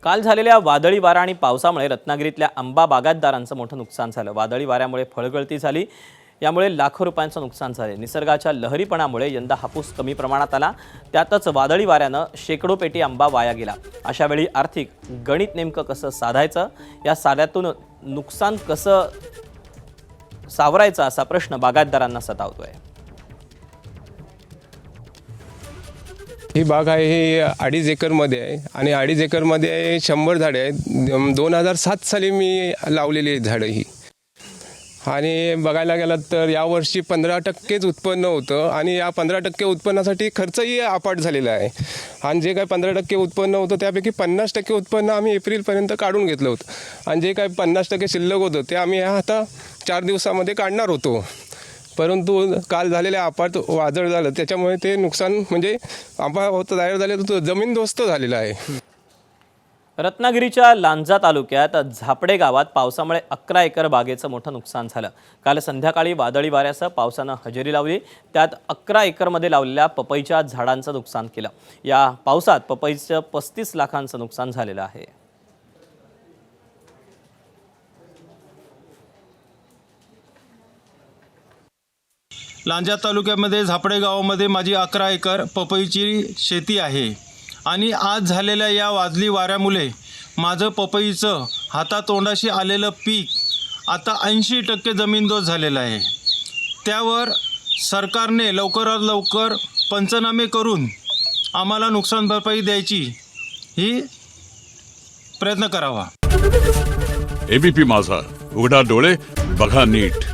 काल झालेल्या वादळी वारा आणि पावसामुळे रत्नागिरीतल्या आंबा बागायतदारांचं मोठं नुकसान झालं। वादळी वाऱ्यामुळे फळगळती झाली, यामुळे लाखो रुपयांचं नुकसान झाले। निसर्गाच्या लहरीपणामुळे यंदा हापूस कमी प्रमाणात आला, त्यातच वादळी वाऱ्यानं शेकडो पेटी आंबा वाया गेला। अशा वेळी आर्थिक गणित नेमकं कसं साधायचं, या साऱ्यातून नुकसान कसं सावरायचं असा प्रश्न बागायतदारांना सतावतोय। ही बाग आहे, ही 2.5 एकरमध्ये आहे आणि 2.5 एकरमध्ये 100 झाडे आहेत। 2007 साली मी लावलेली झाडं ही, आणि बघायला गेलं तर यावर्षी 15% उत्पन्न होतं आणि या 15% उत्पन्नासाठी खर्चही अपाट झालेला आहे। आणि जे काही 15% उत्पन्न होतं त्यापैकी 50% उत्पन्न आम्ही एप्रिलपर्यंत काढून घेतलं होतं आणि जे काही 50% शिल्लक होतं ते आम्ही आता 4 दिवसामध्ये काढणार होतो, परंतु काल झालेल्या अपाट वादळ झालं त्याच्यामुळे ते नुकसान म्हणजे आंबा तयार झाले तर जमीनदोस्त झालेला आहे। रत्नागिरीच्या लांजा तालुक्यात झापडे गावात पावसामुळे 11 एकर बागेचं मोठं नुकसान झालं। काल संध्याकाळी वादळी वाऱ्यासह पावसानं हजेरी लावली, त्यात 11 एकरमध्ये लावलेल्या पपईच्या झाडांचं नुकसान केलं। या पावसात पपईचं 35 लाखांचं नुकसान झालेलं आहे। लांजा तालुक्यामध्ये झापडे गावामध्ये माझी 11 एकर पपईची शेती आहे आणि आज झालेल्या या वादळी वाऱ्यामुळे माझं पपईचं हातातोंडाशी आलेलं पीक आता 80% जमीनदोस्त झालेलं आहे। त्यावर सरकारने लवकरात लवकर पंचनामे करून आम्हाला नुकसान भरपाई द्यायची ही प्रयत्न करावा। एबीपी माझा, उघडा डोळे बघा नीट।